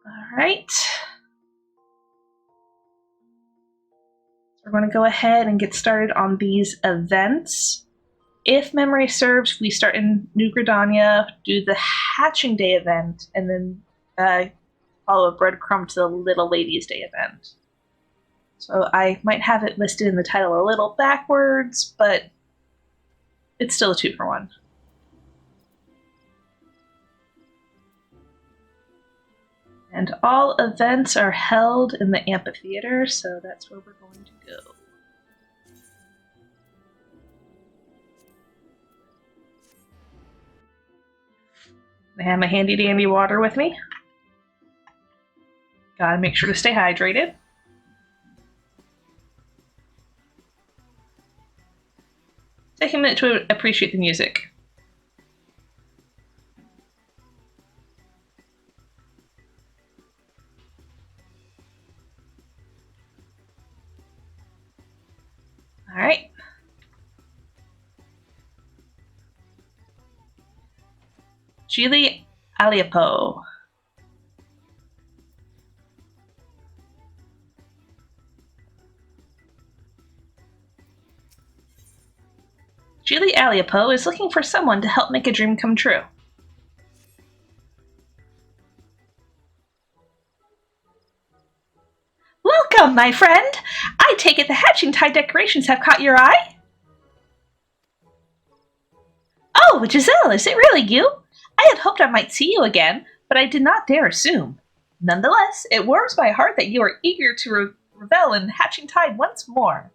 Alright. We're going to go ahead and get started on these events. If memory serves, we start in New Gridania, do the Hatching Day event, and then follow a breadcrumb to the Little Ladies Day event. So I might have it listed in the title a little backwards, but it's still a 2-for-1. And all events are held in the amphitheater, so that's where we're going to go. I have my handy dandy water with me. Gotta make sure to stay hydrated. Take a minute to appreciate the music. Alright. Gili Aliapo. Gili Aliapo is looking for someone to help make a dream come true. Welcome, my friend! I take it the Hatching Tide decorations have caught your eye? Oh, Giselle, is it really you? I had hoped I might see you again, but I did not dare assume. Nonetheless, it warms my heart that you are eager to revel in Hatching Tide once more.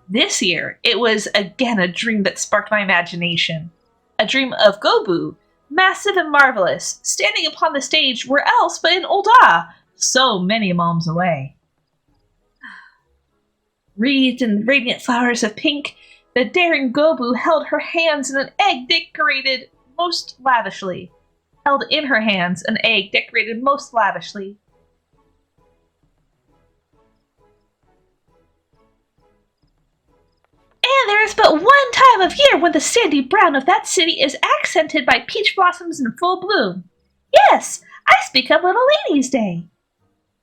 This year, it was again a dream that sparked my imagination. A dream of Gobu, massive and marvelous, standing upon the stage where else but in Ul'dah, so many moms away. Wreathed in radiant flowers of pink, the daring Gobu held her hands in an egg decorated most lavishly. Held in her hands an egg decorated most lavishly. And there is but one time of year when the sandy brown of that city is accented by peach blossoms in full bloom. Yes, I speak of Little Ladies' Day.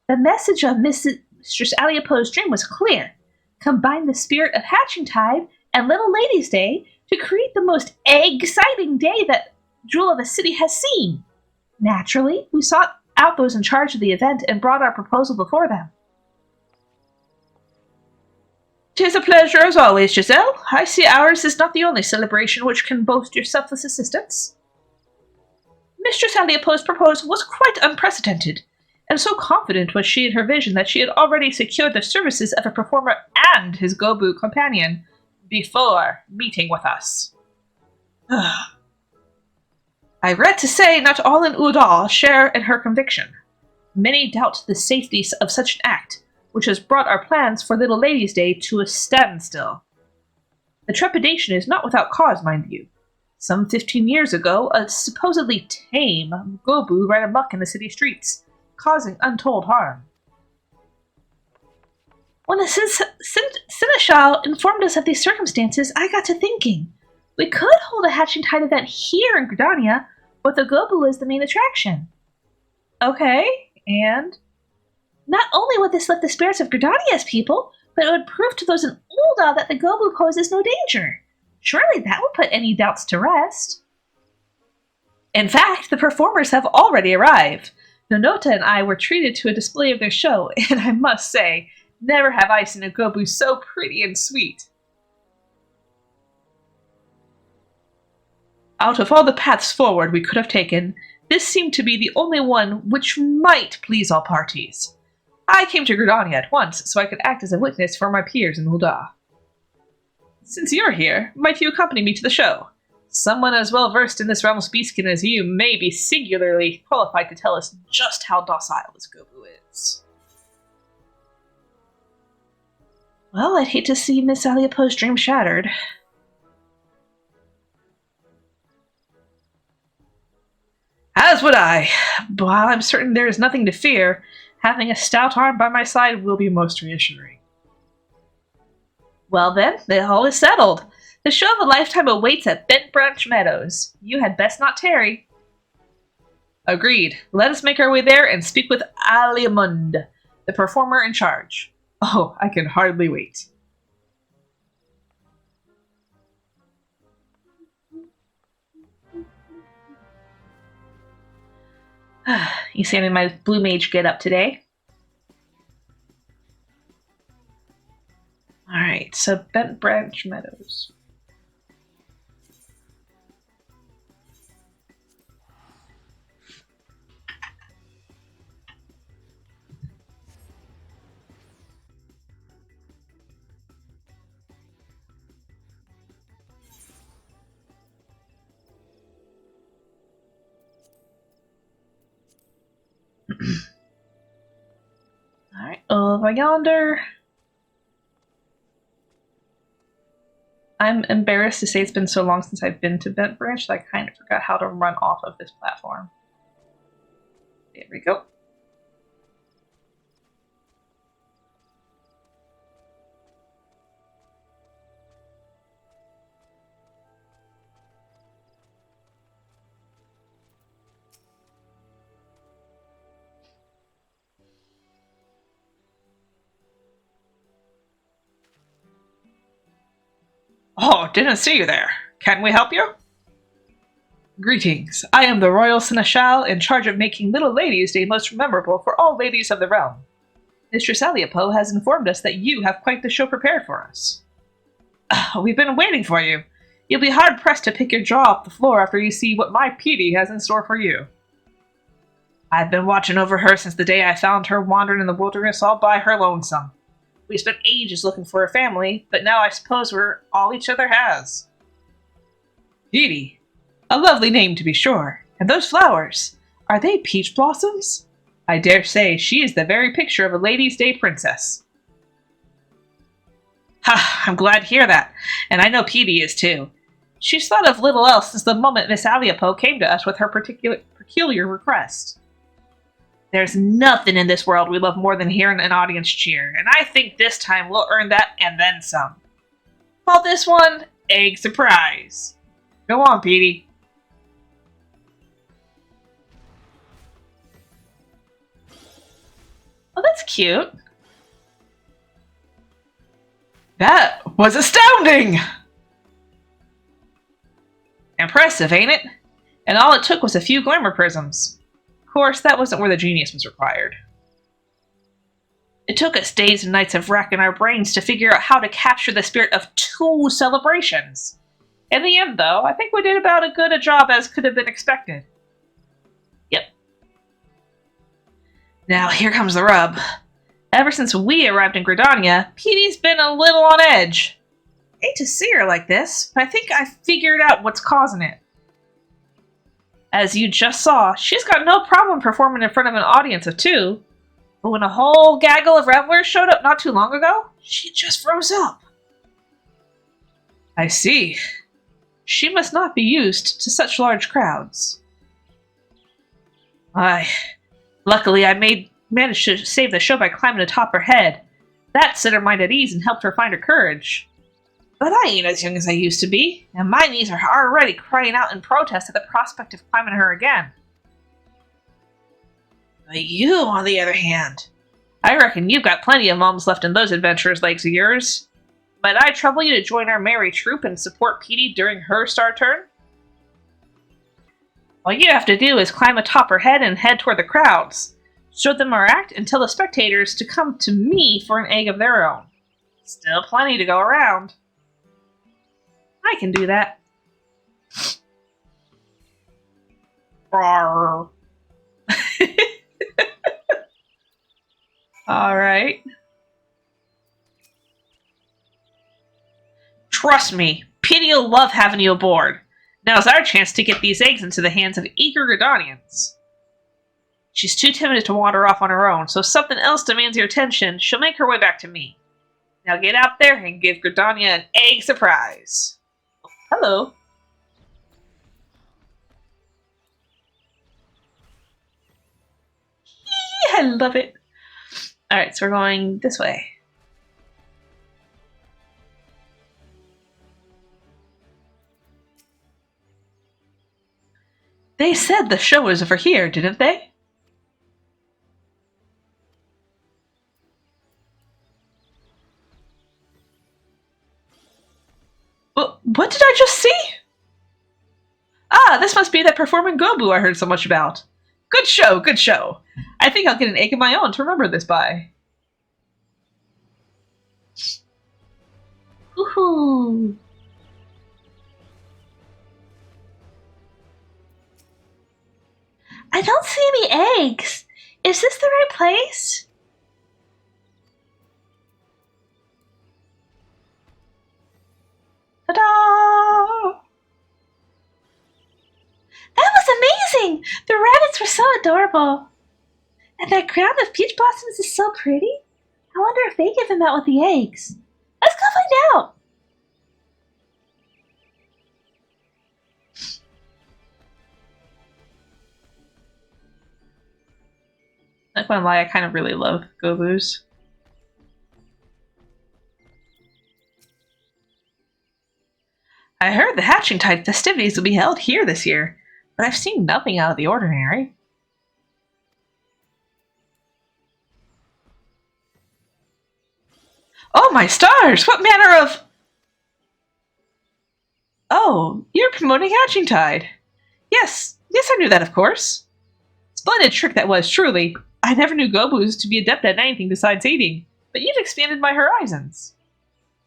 The message of Mistress Aliapo's dream was clear. Combine the spirit of Hatching Tide and Little Ladies' Day to create the most egg-exciting day that Jewel of a City has seen. Naturally, we sought out those in charge of the event and brought our proposal before them. 'Tis a pleasure as always, Giselle. I see ours is not the only celebration which can boast your selfless assistance. Mistress Aliapo's proposal was quite unprecedented, and so confident was she in her vision that she had already secured the services of a performer and his Gobu companion before meeting with us. I regret to say not all in Ul'dah share in her conviction. Many doubt the safety of such an act, which has brought our plans for Little Ladies' Day to a standstill. The trepidation is not without cause, mind you. Some 15 years ago, a supposedly tame Gobu ran amok in the city streets, causing untold harm. When the Seneschal informed us of these circumstances, I got to thinking. We could hold a Hatching Tide event here in Gridania, with the Gobu as the main attraction. Okay, and? Not only would this lift the spirits of Gridania's people, but it would prove to those in Ul'dah that the Gobu poses no danger. Surely that would put any doubts to rest. In fact, the performers have already arrived. Nonota and I were treated to a display of their show, and I must say, never have I seen a Gobu so pretty and sweet. Out of all the paths forward we could have taken, this seemed to be the only one which might please all parties. I came to Gridania at once, so I could act as a witness for my peers in Ul'dah. Since you're here, might you accompany me to the show? Someone as well versed in this realm's beastkin as you may be singularly qualified to tell us just how docile this Gobu is. Well, I'd hate to see Miss Aliapo's dream shattered. As would I. While I'm certain there is nothing to fear, having a stout arm by my side will be most reassuring. Well then, the all is settled. The show of a lifetime awaits at Bent Branch Meadows. You had best not tarry. Agreed. Let us make our way there and speak with Aliamund, the performer in charge. Oh, I can hardly wait. You see I'm in my blue mage get up today. Alright, so Bent Branch Meadows. Alright, over yonder. I'm embarrassed to say it's been so long since I've been to Bent Branch that I kind of forgot how to run off of this platform. There we go. Oh, didn't see you there. Can we help you? Greetings. I am the Royal Seneschal in charge of making Little Ladies' Day most memorable for all ladies of the realm. Mistress Aliapo has informed us that you have quite the show prepared for us. We've been waiting for you. You'll be hard-pressed to pick your jaw off the floor after you see what my Petey has in store for you. I've been watching over her since the day I found her wandering in the wilderness all by her lonesome. We spent ages looking for a family, but now I suppose we're all each other has. Petey. A lovely name to be sure. And those flowers, are they peach blossoms? I dare say she is the very picture of a Ladies' Day princess. Ha, I'm glad to hear that, and I know Petey is too. She's thought of little else since the moment Miss Aliapo came to us with her peculiar request. There's nothing in this world we love more than hearing an audience cheer, and I think this time we'll earn that and then some. Call this one Egg Surprise. Go on, Petey. Oh, that's cute. That was astounding! Impressive, ain't it? And all it took was a few glamour prisms. Of course, that wasn't where the genius was required. It took us days and nights of racking our brains to figure out how to capture the spirit of 2 celebrations. In the end, though, I think we did about as good a job as could have been expected. Yep. Now, here comes the rub. Ever since we arrived in Gridania, Petey's been a little on edge. Hate to see her like this, but I think I figured out what's causing it. As you just saw, she's got no problem performing in front of an audience of 2, but when a whole gaggle of revelers showed up not too long ago, she just froze up. I see. She must not be used to such large crowds. Luckily I managed to save the show by climbing atop her head. That set her mind at ease and helped her find her courage. But I ain't as young as I used to be, and my knees are already crying out in protest at the prospect of climbing her again. But you, on the other hand, I reckon you've got plenty of mums left in those adventurous legs of yours. Might I trouble you to join our merry troop and support Petey during her star turn? All you have to do is climb atop her head and head toward the crowds. Show them our act and tell the spectators to come to me for an egg of their own. Still plenty to go around. I can do that. Rawr. Alright. Trust me, Petey'll love having you aboard. Now's our chance to get these eggs into the hands of eager Gridanians. She's too timid to wander off on her own, so if something else demands your attention, she'll make her way back to me. Now get out there and give Gridania an egg surprise. Hello. I love it. Alright, so we're going this way. They said the show was over here, didn't they? What did I just see? Ah, this must be that performing Gobu I heard so much about. Good show, good show. I think I'll get an egg of my own to remember this by. Woohoo! I don't see any eggs. Is this the right place? Ta-da! That was amazing! The rabbits were so adorable. And that crown of peach blossoms is so pretty. I wonder if they give them out with the eggs. Let's go find out. Not gonna lie, I kind of really love Gobus. I heard the hatching tide festivities will be held here this year, but I've seen nothing out of the ordinary. Oh my stars! What manner of... Oh, you're promoting hatching tide. Yes, I knew that, of course. Splendid trick that was, truly. I never knew Gobus to be adept at anything besides eating, but you've expanded my horizons.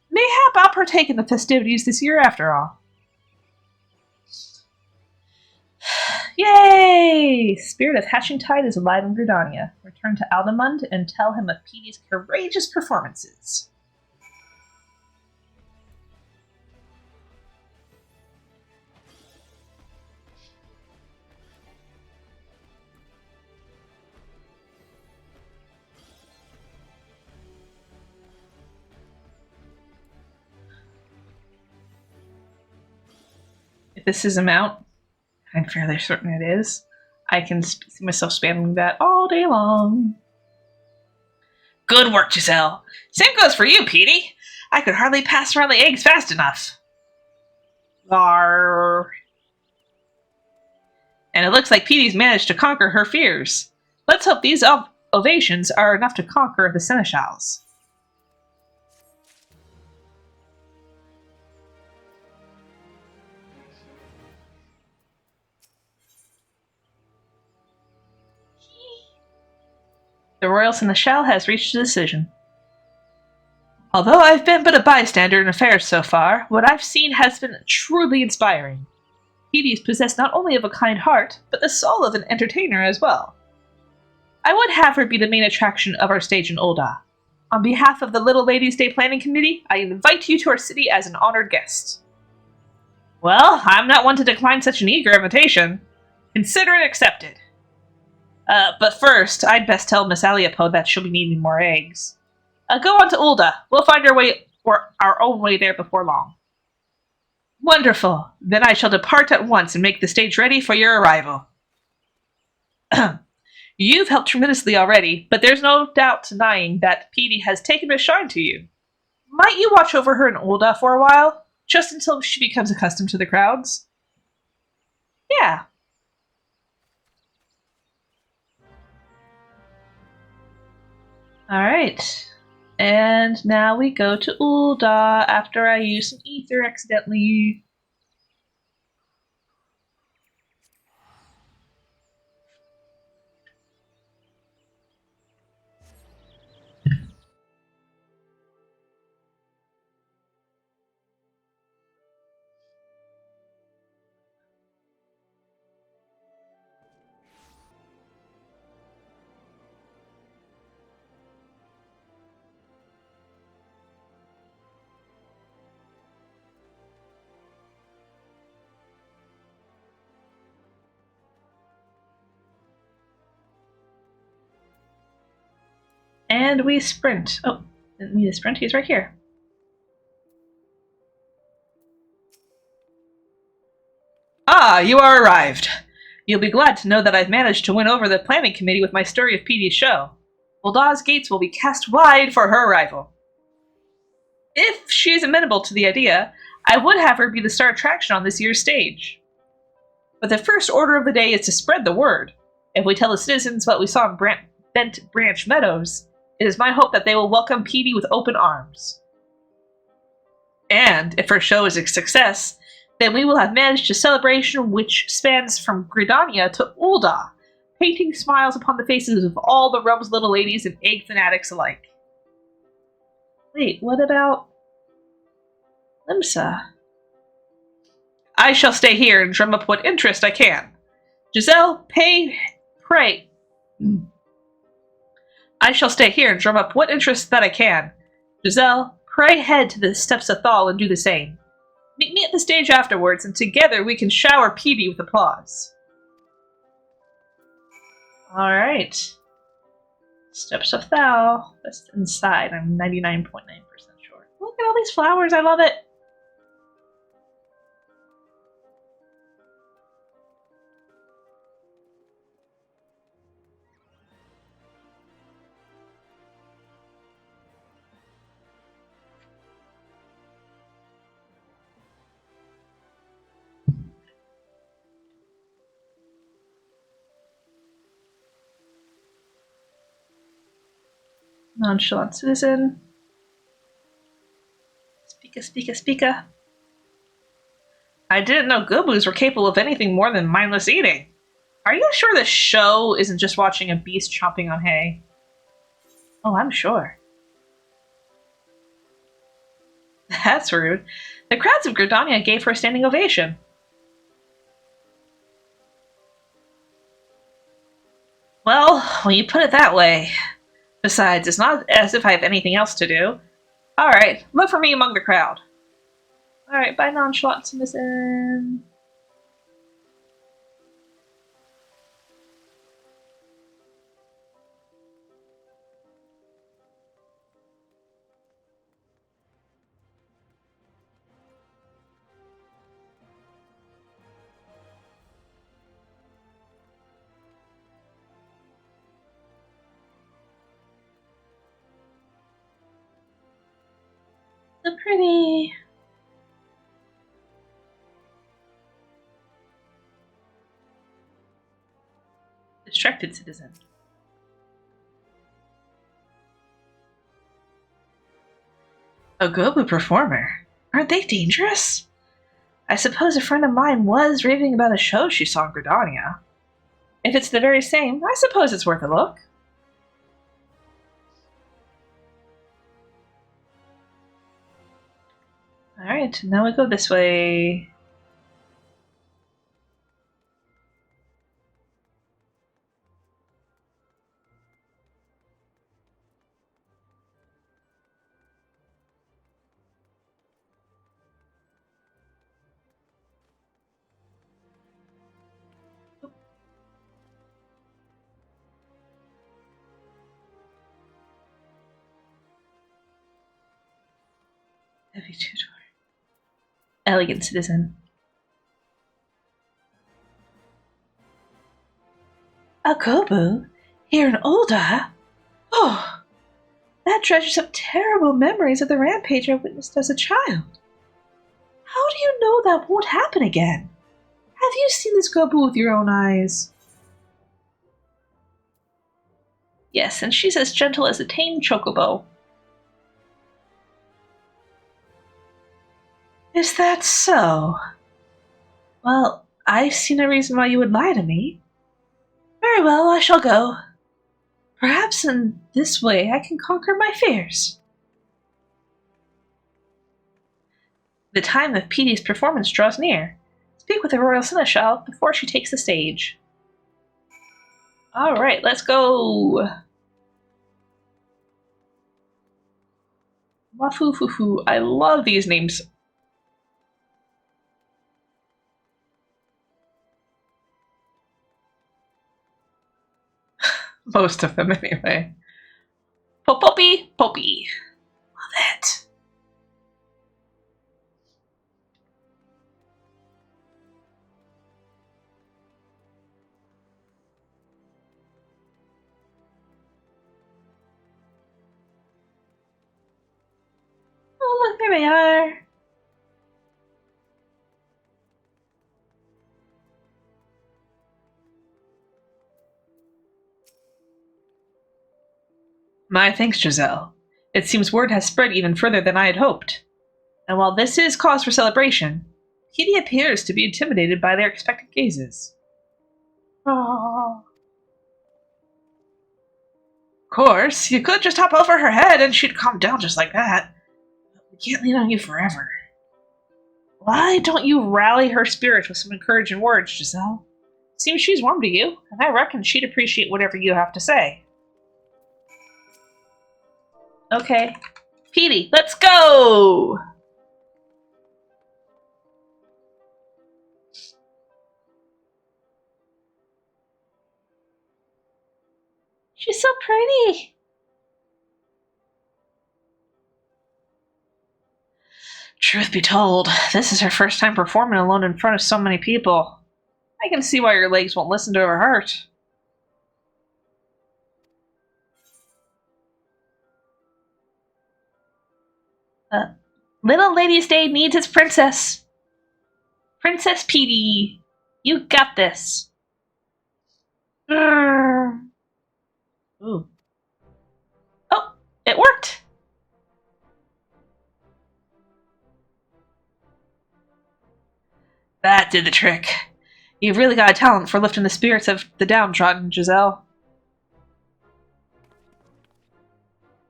Mayhap I'll partake in the festivities this year after all. Yay! Spirit of Hatching Tide is alive in Gridania. Return to Aldemund and tell him of Petey's courageous performances. If this is a mount, I'm fairly certain it is, I can see myself spamming that all day long. Good work, Giselle. Same goes for you, Petey. I could hardly pass around the eggs fast enough. Arr. And it looks like Petey's managed to conquer her fears. Let's hope these ovations are enough to conquer the seneschals. The royal seneschal has reached a decision. Although I've been but a bystander in affairs so far, what I've seen has been truly inspiring. Petey's possessed not only of a kind heart, but the soul of an entertainer as well. I would have her be the main attraction of our stage in Ul'dah. On behalf of the Little Ladies' Day Planning Committee, I invite you to our city as an honored guest. Well, I'm not one to decline such an eager invitation. Consider it accepted. But first, I'd best tell Miss Aliapo that she'll be needing more eggs. Go on to Ul'dah. We'll find our own way there before long. Wonderful. Then I shall depart at once and make the stage ready for your arrival. You've helped tremendously already, but there's no doubt denying that Petey has taken a shine to you. Might you watch over her in Ul'dah for a while, just until she becomes accustomed to the crowds? Yeah. Alright. And now we go to Ul'dah after I use some ether accidentally. And we sprint. Oh, didn't need to sprint, he's right here. Ah, you are arrived. You'll be glad to know that I've managed to win over the planning committee with my story of Petey's show. Uldah's gates will be cast wide for her arrival. If she is amenable to the idea, I would have her be the star attraction on this year's stage. But the first order of the day is to spread the word. If we tell the citizens what we saw in Bent Branch Meadows, it is my hope that they will welcome Petey with open arms. And if our show is a success, then we will have managed a celebration which spans from Gridania to Ulda, painting smiles upon the faces of all the realm's little ladies and egg fanatics alike. Wait, what about Limsa? I shall stay here and drum up what interest I can. Giselle, pray. I shall stay here and drum up what interest that I can. Giselle, pray head to the steps of Thal and do the same. Meet me at the stage afterwards, and together we can shower Petey with applause. Alright. Steps of Thal. That's inside. I'm 99.9% sure. Look at all these flowers. I love it. Nonchalant citizen. Speaka. I didn't know Gobus were capable of anything more than mindless eating. Are you sure the show isn't just watching a beast chomping on hay? Oh, I'm sure. That's rude. The crowds of Gridania gave her a standing ovation. Well, when you put it that way. Besides, it's not as if I have anything else to do. Alright, look for me among the crowd. Alright, bye nonchalant citizen. So pretty. Distracted citizen. A Gobu performer? Aren't they dangerous? I suppose a friend of mine was raving about a show she saw in Gridania. If it's the very same, I suppose it's worth a look. Alright, now we go this way. Heavy tutor. Elegant citizen. A Gobu? Here in Ulda? Oh, that dredges up terrible memories of the rampage I witnessed as a child. How do you know that won't happen again? Have you seen this Gobu with your own eyes? Yes, and she's as gentle as a tame chocobo. Is that so? Well, I see no reason why you would lie to me. Very well, I shall go. Perhaps in this way I can conquer my fears. The time of Petey's performance draws near. Speak with the Royal Seneschal before she takes the stage. Alright, let's go! Wafufufu. I love these names. Most of them, anyway. Poppy. Love it. Oh, look, there they are. My thanks, Giselle. It seems word has spread even further than I had hoped. And while this is cause for celebration, Petey appears to be intimidated by their expectant gazes. Oh. Of course, you could just hop over her head and she'd calm down just like that. We can't lean on you forever. Why don't you rally her spirits with some encouraging words, Giselle? Seems she's warm to you, and I reckon she'd appreciate whatever you have to say. Okay. Petey, let's go! She's so pretty! Truth be told, this is her first time performing alone in front of so many people. I can see why your legs won't listen to her heart. Little Lady's Day needs its princess. Princess Petey, you got this. Ooh. Oh, it worked. That did the trick. You've really got a talent for lifting the spirits of the downtrodden, Giselle.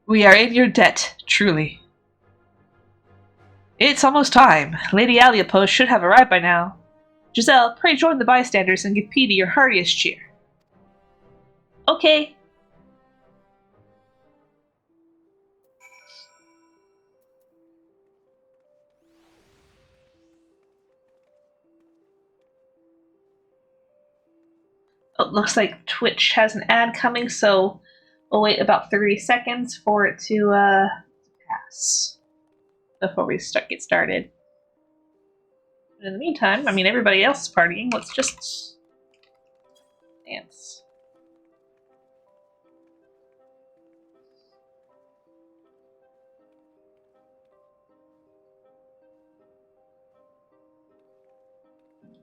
We are in your debt, truly. It's almost time. Lady Aliapos should have arrived by now. Giselle, pray join the bystanders and give Petey your heartiest cheer. Okay. Oh, it looks like Twitch has an ad coming, so we'll wait about 30 seconds for it to pass before we get started. But in the meantime, I mean, everybody else is partying. Let's just dance.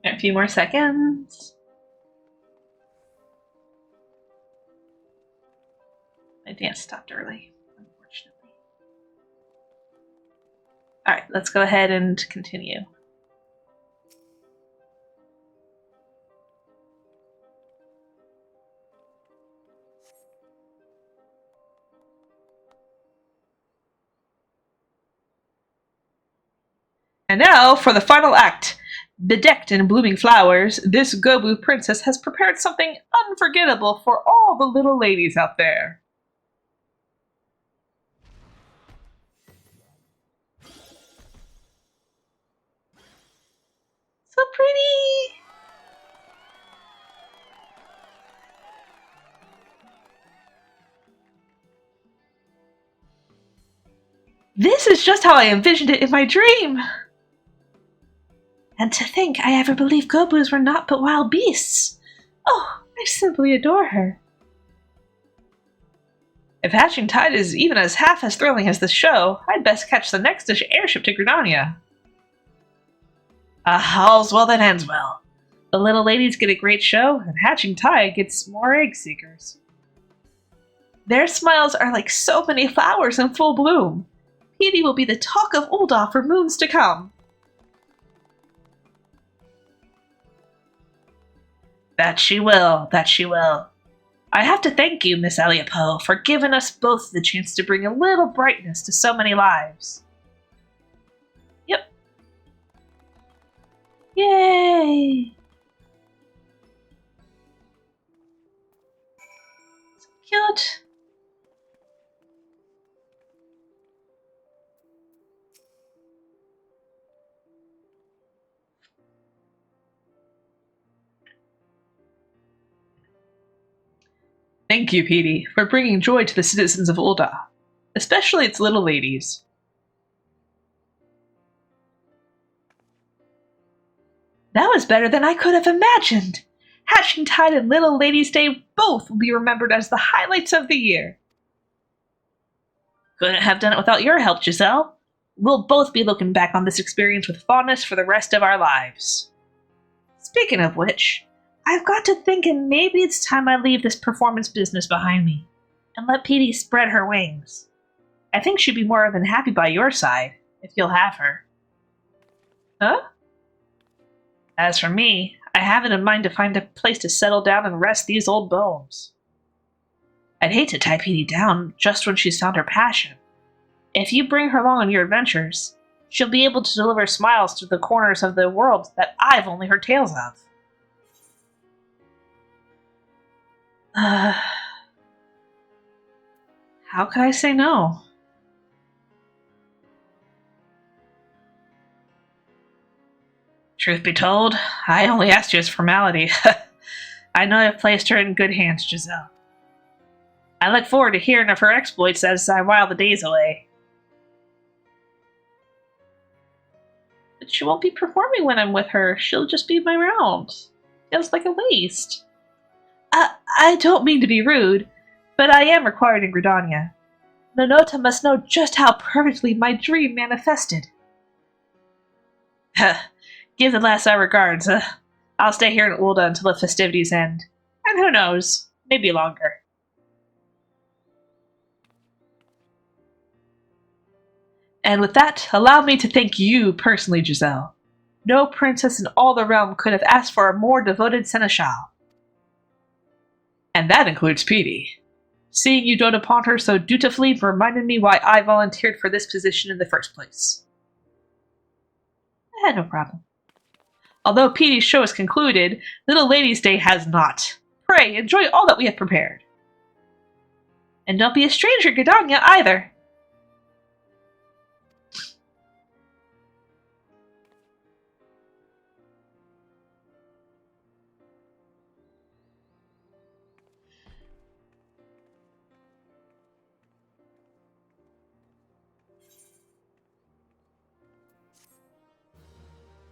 A few more seconds. My dance stopped early, unfortunately. Alright, let's go ahead and continue. And now for the final act. Bedecked in blooming flowers, this Gobu princess has prepared something unforgettable for all the little ladies out there. So pretty! This is just how I envisioned it in my dream! And to think I ever believed Gobus were naught but wild beasts! Oh, I simply adore her. If Hatching Tide is even as half as thrilling as this show, I'd best catch the next airship to Gridania. All's well that ends well. The little ladies get a great show, and Hatching Tide gets more egg seekers. Their smiles are like so many flowers in full bloom. Petey will be the talk of Ul'dah for moons to come. That she will, that she will. I have to thank you, Miss Aliapos, for giving us both the chance to bring a little brightness to so many lives. Yep. Yay! So cute. Thank you, Petey, for bringing joy to the citizens of Ul'dah, especially its little ladies. That was better than I could have imagined. Hatching Tide and Little Ladies' Day both will be remembered as the highlights of the year. Couldn't have done it without your help, Giselle. We'll both be looking back on this experience with fondness for the rest of our lives. Speaking of which, I've got to thinking maybe it's time I leave this performance business behind me. and let Petey spread her wings. I think she'd be more than happy by your side, if you'll have her. Huh? As for me, I have it in mind to find a place to settle down and rest these old bones. I'd hate to tie Petey down just when she's found her passion. If you bring her along on your adventures, she'll be able to deliver smiles to the corners of the world that I've only heard tales of. How could I say no? Truth be told, I only asked you as formality. I know I've placed her in good hands, Giselle. I look forward to hearing of her exploits as I while the days away. But she won't be performing when I'm with her. She'll just be around. Feels like a waste. I don't mean to be rude, but I am required in Gridania. Nonota must know just how perfectly my dream manifested. Give the lass our regards. I'll stay here in Ulda until the festivities end. And who knows, maybe longer. And with that, allow me to thank you personally, Giselle. No princess in all the realm could have asked for a more devoted seneschal. And that includes Petey. Seeing you dote upon her so dutifully reminded me why I volunteered for this position in the first place. No problem. Although Petey's show is concluded, Little Lady's Day has not. Pray, enjoy all that we have prepared. And don't be a stranger, Gridania, either.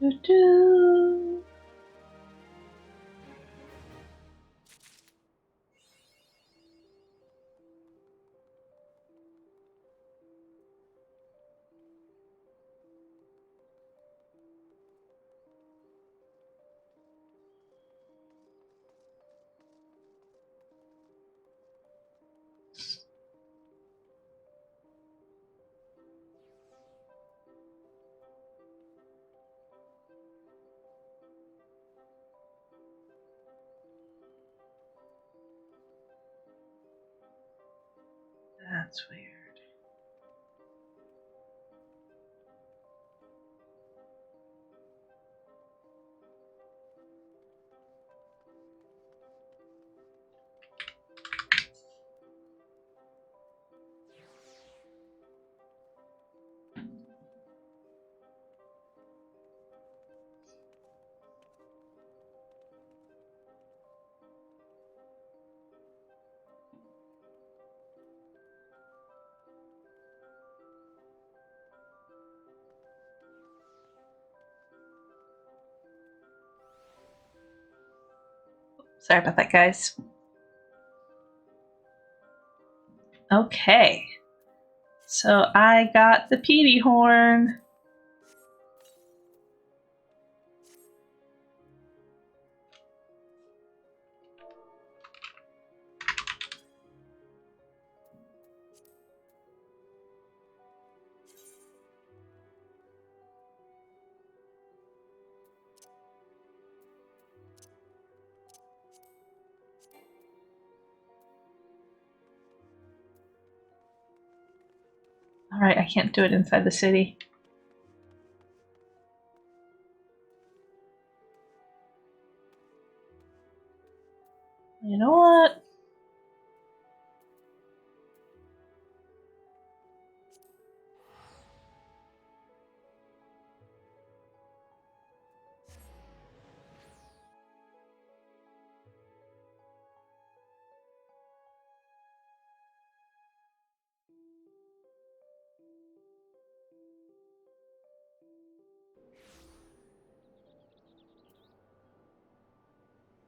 Do-do. That's weird. Sorry about that, guys. Okay. So I got the Petey horn. Alright, I can't do it inside the city. You know what?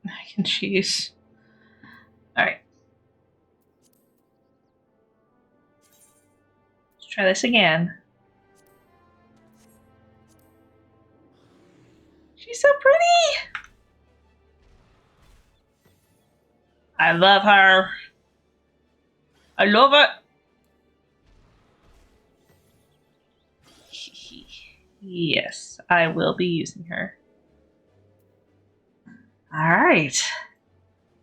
Mac and cheese. Alright. Let's try this again. She's so pretty! I love her. I love it. Yes, I will be using her. Alright.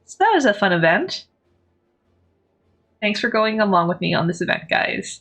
So that was a fun event. Thanks for going along with me on this event, guys.